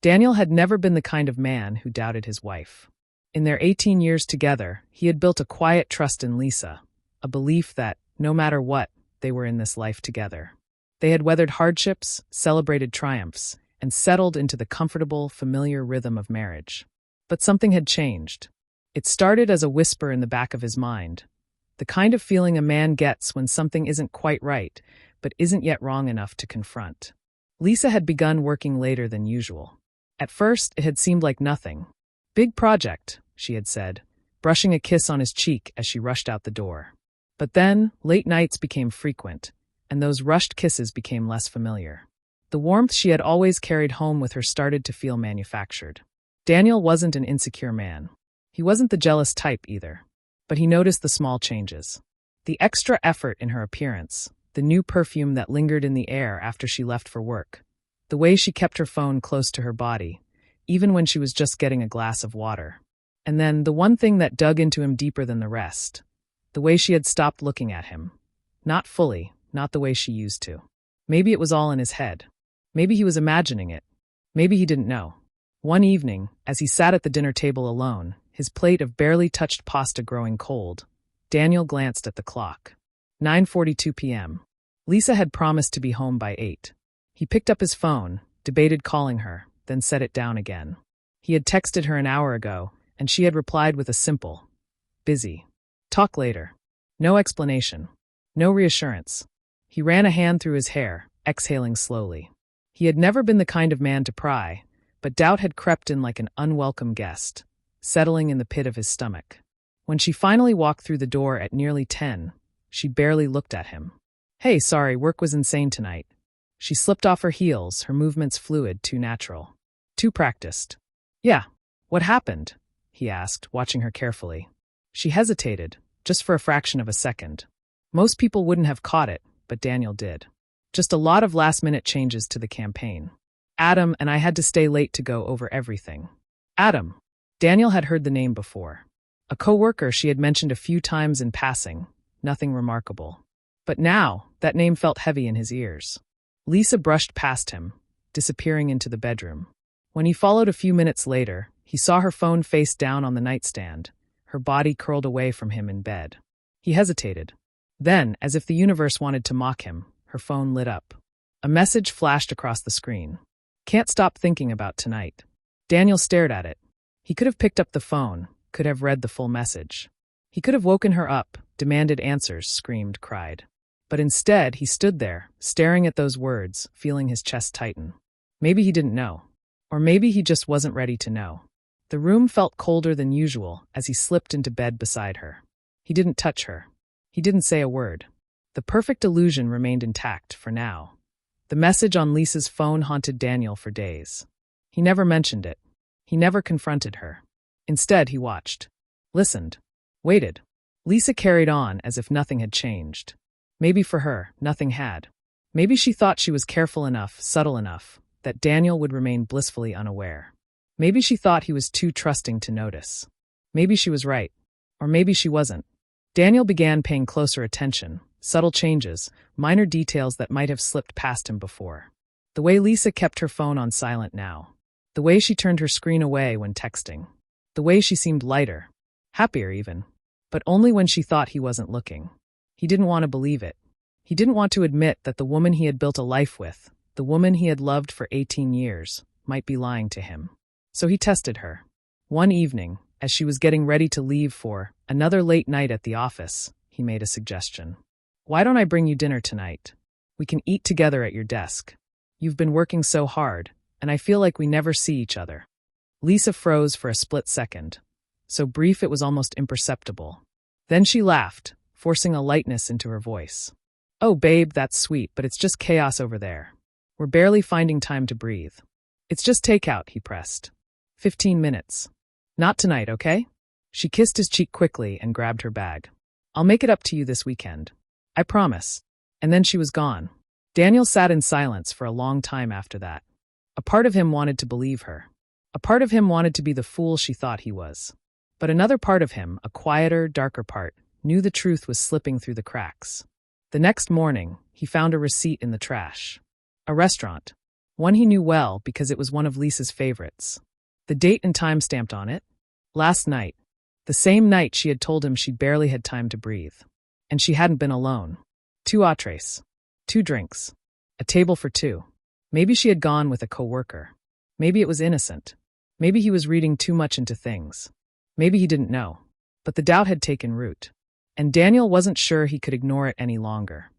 Daniel had never been the kind of man who doubted his wife. In their 18 years together, he had built a quiet trust in Lisa, a belief that, no matter what, they were in this life together. They had weathered hardships, celebrated triumphs, and settled into the comfortable, familiar rhythm of marriage. But something had changed. It started as a whisper in the back of his mind, the kind of feeling a man gets when something isn't quite right, but isn't yet wrong enough to confront. Lisa had begun working later than usual. At first, it had seemed like nothing. "Big project," she had said, brushing a kiss on his cheek as she rushed out the door. But then, late nights became frequent, and those rushed kisses became less familiar. The warmth she had always carried home with her started to feel manufactured. Daniel wasn't an insecure man. He wasn't the jealous type either. But he noticed the small changes. The extra effort in her appearance, the new perfume that lingered in the air after she left for work, the way she kept her phone close to her body, even when she was just getting a glass of water. And then the one thing that dug into him deeper than the rest, the way she had stopped looking at him. Not fully, not the way she used to. Maybe it was all in his head. Maybe he was imagining it. Maybe he didn't know. One evening, as he sat at the dinner table alone, his plate of barely touched pasta growing cold, Daniel glanced at the clock. 9:42 p.m. Lisa had promised to be home by 8. He picked up his phone, debated calling her, then set it down again. He had texted her an hour ago, and she had replied with a simple, "Busy. Talk later." No explanation. No reassurance. He ran a hand through his hair, exhaling slowly. He had never been the kind of man to pry, but doubt had crept in like an unwelcome guest, settling in the pit of his stomach. When she finally walked through the door at nearly 10, she barely looked at him. "Hey, sorry, work was insane tonight." She slipped off her heels, her movements fluid, too natural. Too practiced. "Yeah. What happened?" he asked, watching her carefully. She hesitated, just for a fraction of a second. Most people wouldn't have caught it, but Daniel did. Just a lot of last-minute changes to the campaign. "Adam and I had to stay late to go over everything." Adam. Daniel had heard the name before. A co-worker she had mentioned a few times in passing, nothing remarkable. But now, that name felt heavy in his ears. Lisa brushed past him, disappearing into the bedroom. When he followed a few minutes later, he saw her phone face down on the nightstand, her body curled away from him in bed. He hesitated. Then, as if the universe wanted to mock him, her phone lit up. A message flashed across the screen. "Can't stop thinking about tonight." Daniel stared at it. He could have picked up the phone, could have read the full message. He could have woken her up, demanded answers, screamed, cried. But instead, he stood there, staring at those words, feeling his chest tighten. Maybe he didn't know. Or maybe he just wasn't ready to know. The room felt colder than usual as he slipped into bed beside her. He didn't touch her. He didn't say a word. The perfect illusion remained intact, for now. The message on Lisa's phone haunted Daniel for days. He never mentioned it. He never confronted her. Instead, he watched. Listened. Waited. Lisa carried on as if nothing had changed. Maybe for her, nothing had. Maybe she thought she was careful enough, subtle enough, that Daniel would remain blissfully unaware. Maybe she thought he was too trusting to notice. Maybe she was right. Or maybe she wasn't. Daniel began paying closer attention, subtle changes, minor details that might have slipped past him before. The way Lisa kept her phone on silent now. The way she turned her screen away when texting. The way she seemed lighter. Happier even. But only when she thought he wasn't looking. He didn't want to believe it. He didn't want to admit that the woman he had built a life with, the woman he had loved for 18 years, might be lying to him. So he tested her. One evening, as she was getting ready to leave for another late night at the office, he made a suggestion. "Why don't I bring you dinner tonight? We can eat together at your desk. You've been working so hard, and I feel like we never see each other." Lisa froze for a split second, so brief it was almost imperceptible. Then she laughed, forcing a lightness into her voice. "Oh, babe, that's sweet, but it's just chaos over there. We're barely finding time to breathe." "It's just takeout," he pressed. 15 minutes. "Not tonight, okay?" She kissed his cheek quickly and grabbed her bag. "I'll make it up to you this weekend. I promise." And then she was gone. Daniel sat in silence for a long time after that. A part of him wanted to believe her. A part of him wanted to be the fool she thought he was. But another part of him, a quieter, darker part, knew the truth was slipping through the cracks. The next morning, he found a receipt in the trash. A restaurant. One he knew well because it was one of Lisa's favorites. The date and time stamped on it. Last night. The same night she had told him she barely had time to breathe. And she hadn't been alone. 2 entrees. 2 drinks. A table for 2. Maybe she had gone with a coworker. Maybe it was innocent. Maybe he was reading too much into things. Maybe he didn't know. But the doubt had taken root. And Daniel wasn't sure he could ignore it any longer.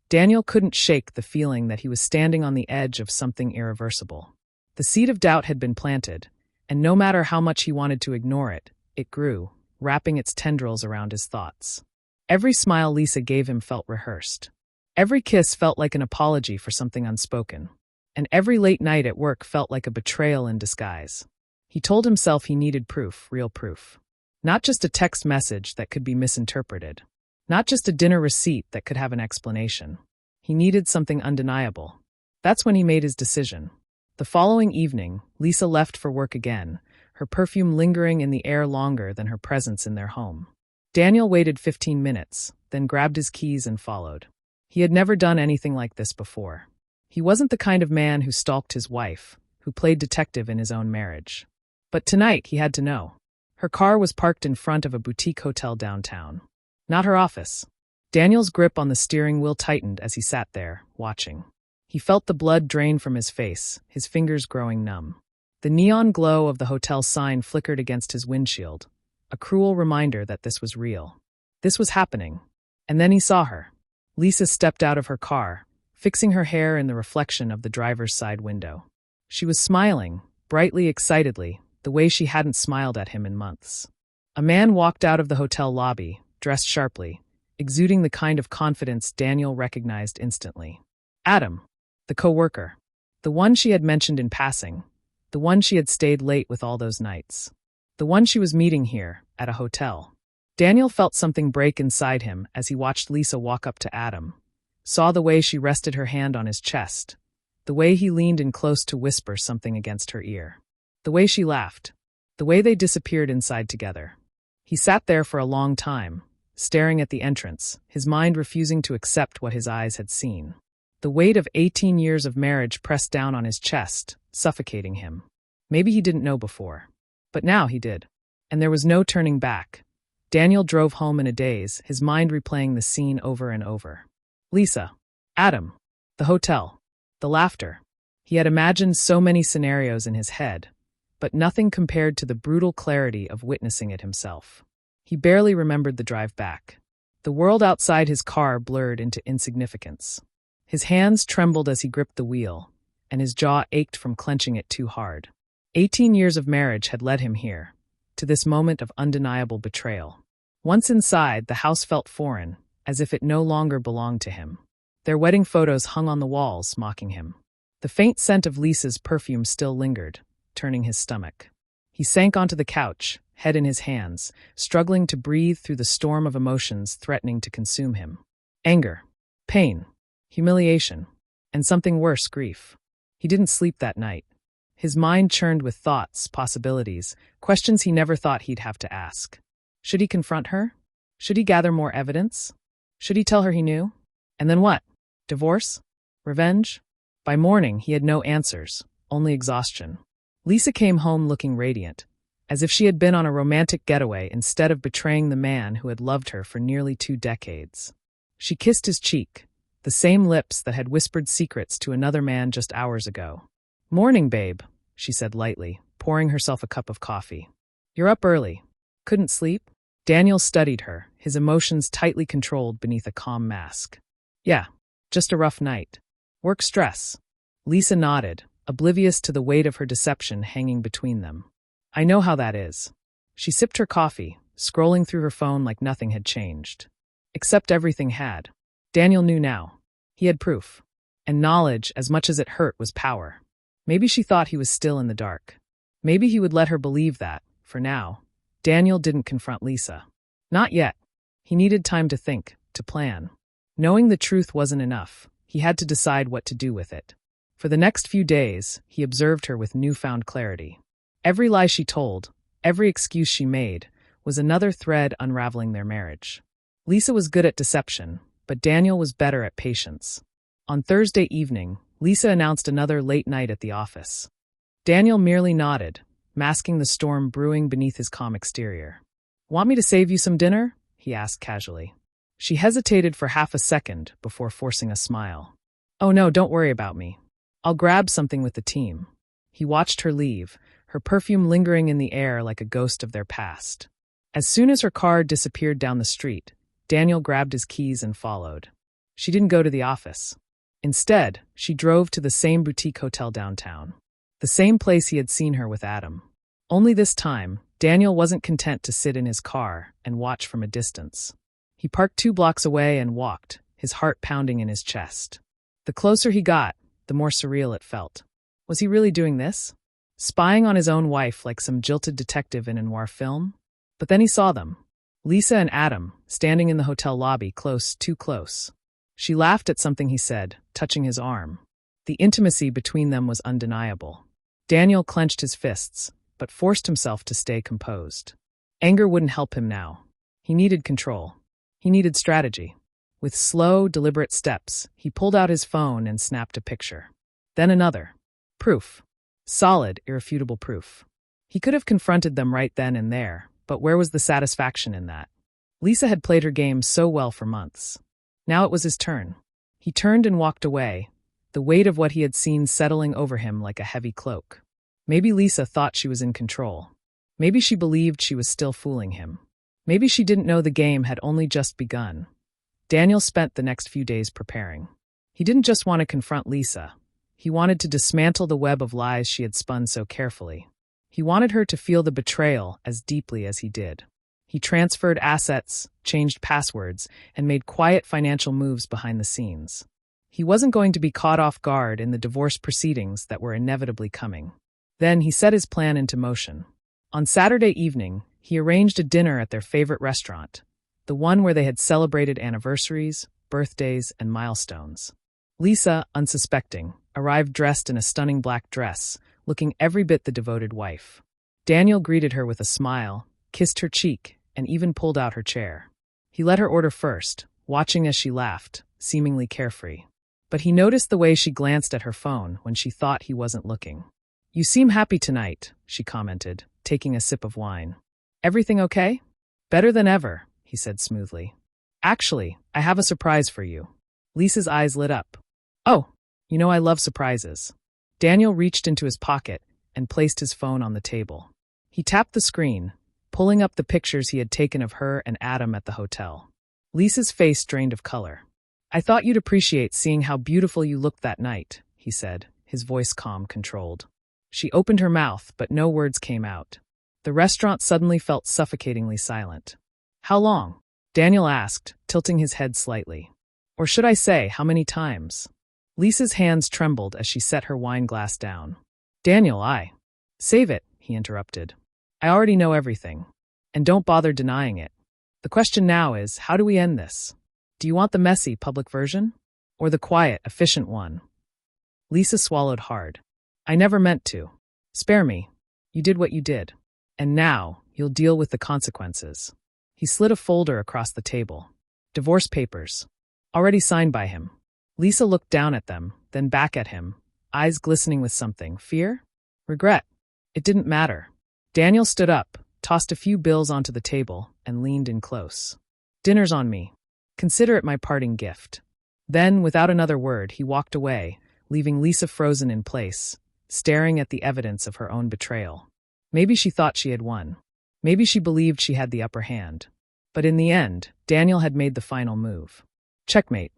Daniel couldn't shake the feeling that he was standing on the edge of something irreversible. The seed of doubt had been planted, and no matter how much he wanted to ignore it, it grew, wrapping its tendrils around his thoughts. Every smile Lisa gave him felt rehearsed. Every kiss felt like an apology for something unspoken. And every late night at work felt like a betrayal in disguise. He told himself he needed proof, real proof. Not just a text message that could be misinterpreted. Not just a dinner receipt that could have an explanation. He needed something undeniable. That's when he made his decision. The following evening, Lisa left for work again, her perfume lingering in the air longer than her presence in their home. Daniel waited 15 minutes, then grabbed his keys and followed. He had never done anything like this before. He wasn't the kind of man who stalked his wife, who played detective in his own marriage. But tonight he had to know. Her car was parked in front of a boutique hotel downtown. Not her office. Daniel's grip on the steering wheel tightened as he sat there, watching. He felt the blood drain from his face, his fingers growing numb. The neon glow of the hotel sign flickered against his windshield, a cruel reminder that this was real. This was happening. And then he saw her. Lisa stepped out of her car, fixing her hair in the reflection of the driver's side window. She was smiling, brightly, excitedly, the way she hadn't smiled at him in months. A man walked out of the hotel lobby, dressed sharply, exuding the kind of confidence Daniel recognized instantly. Adam, the coworker, the one she had mentioned in passing, the one she had stayed late with all those nights, the one she was meeting here, at a hotel. Daniel felt something break inside him as he watched Lisa walk up to Adam, saw the way she rested her hand on his chest, the way he leaned in close to whisper something against her ear, the way she laughed, the way they disappeared inside together. He sat there for a long time, staring at the entrance, his mind refusing to accept what his eyes had seen. The weight of 18 years of marriage pressed down on his chest, suffocating him. Maybe he didn't know before. But now he did. And there was no turning back. Daniel drove home in a daze, his mind replaying the scene over and over. Lisa. Adam. The hotel. The laughter. He had imagined so many scenarios in his head, but nothing compared to the brutal clarity of witnessing it himself. He barely remembered the drive back. The world outside his car blurred into insignificance. His hands trembled as he gripped the wheel, and his jaw ached from clenching it too hard. 18 years of marriage had led him here, to this moment of undeniable betrayal. Once inside, the house felt foreign, as if it no longer belonged to him. Their wedding photos hung on the walls, mocking him. The faint scent of Lisa's perfume still lingered, turning his stomach. He sank onto the couch, head in his hands, struggling to breathe through the storm of emotions threatening to consume him. Anger, pain, humiliation, and something worse, grief. He didn't sleep that night. His mind churned with thoughts, possibilities, questions he never thought he'd have to ask. Should he confront her? Should he gather more evidence? Should he tell her he knew? And then what? Divorce? Revenge? By morning, he had no answers, only exhaustion. Lisa came home looking radiant, as if she had been on a romantic getaway instead of betraying the man who had loved her for nearly 2 decades. She kissed his cheek, the same lips that had whispered secrets to another man just hours ago. "Morning, babe," she said lightly, pouring herself a cup of coffee. "You're up early. Couldn't sleep?" Daniel studied her, his emotions tightly controlled beneath a calm mask. "Yeah, just a rough night. Work stress." Lisa nodded, oblivious to the weight of her deception hanging between them. "I know how that is." She sipped her coffee, scrolling through her phone like nothing had changed. Except everything had. Daniel knew now. He had proof. And knowledge, as much as it hurt, was power. Maybe she thought he was still in the dark. Maybe he would let her believe that, for now. Daniel didn't confront Lisa. Not yet. He needed time to think, to plan. Knowing the truth wasn't enough. He had to decide what to do with it. For the next few days, he observed her with newfound clarity. Every lie she told, every excuse she made, was another thread unraveling their marriage. Lisa was good at deception, but Daniel was better at patience. On Thursday evening, Lisa announced another late night at the office. Daniel merely nodded, masking the storm brewing beneath his calm exterior. "Want me to save you some dinner?" he asked casually. She hesitated for half a second before forcing a smile. "Oh no, don't worry about me. I'll grab something with the team." He watched her leave, her perfume lingering in the air like a ghost of their past. As soon as her car disappeared down the street, Daniel grabbed his keys and followed. She didn't go to the office. Instead, she drove to the same boutique hotel downtown. The same place he had seen her with Adam. Only this time, Daniel wasn't content to sit in his car and watch from a distance. He parked 2 blocks away and walked, his heart pounding in his chest. The closer he got, the more surreal it felt. Was he really doing this? Spying on his own wife like some jilted detective in a noir film? But then he saw them. Lisa and Adam, standing in the hotel lobby too close. She laughed at something he said, touching his arm. The intimacy between them was undeniable. Daniel clenched his fists, but forced himself to stay composed. Anger wouldn't help him now. He needed control. He needed strategy. With slow, deliberate steps, he pulled out his phone and snapped a picture. Then another. Proof. Solid, irrefutable proof. He could have confronted them right then and there, but where was the satisfaction in that? Lisa had played her game so well for months. Now it was his turn. He turned and walked away, the weight of what he had seen settling over him like a heavy cloak. Maybe Lisa thought she was in control. Maybe she believed she was still fooling him. Maybe she didn't know the game had only just begun. Daniel spent the next few days preparing. He didn't just want to confront Lisa. He wanted to dismantle the web of lies she had spun so carefully. He wanted her to feel the betrayal as deeply as he did. He transferred assets, changed passwords, and made quiet financial moves behind the scenes. He wasn't going to be caught off guard in the divorce proceedings that were inevitably coming. Then he set his plan into motion. On Saturday evening, he arranged a dinner at their favorite restaurant, the one where they had celebrated anniversaries, birthdays, and milestones. Lisa, unsuspecting, arrived dressed in a stunning black dress, looking every bit the devoted wife. Daniel greeted her with a smile, kissed her cheek, and even pulled out her chair. He let her order first, watching as she laughed, seemingly carefree. But he noticed the way she glanced at her phone when she thought he wasn't looking. "You seem happy tonight," she commented, taking a sip of wine. "Everything okay?" "Better than ever," he said smoothly. "Actually, I have a surprise for you." Lisa's eyes lit up. "Oh, you know I love surprises." Daniel reached into his pocket and placed his phone on the table. He tapped the screen, pulling up the pictures he had taken of her and Adam at the hotel. Lisa's face drained of color. "I thought you'd appreciate seeing how beautiful you looked that night," he said, his voice calm, controlled. She opened her mouth, but no words came out. The restaurant suddenly felt suffocatingly silent. "How long?" Daniel asked, tilting his head slightly. "Or should I say, how many times?" Lisa's hands trembled as she set her wine glass down. "Daniel, Save it," he interrupted. "I already know everything. And don't bother denying it. The question now is, how do we end this? Do you want the messy, public version? Or the quiet, efficient one?" Lisa swallowed hard. "I never meant to. Spare me. You did what you did. And now, you'll deal with the consequences." He slid a folder across the table. Divorce papers. Already signed by him. Lisa looked down at them, then back at him, eyes glistening with something. Fear? Regret? It didn't matter. Daniel stood up, tossed a few bills onto the table, and leaned in close. "Dinner's on me. Consider it my parting gift." Then, without another word, he walked away, leaving Lisa frozen in place, staring at the evidence of her own betrayal. Maybe she thought she had won. Maybe she believed she had the upper hand. But in the end, Daniel had made the final move. Checkmate.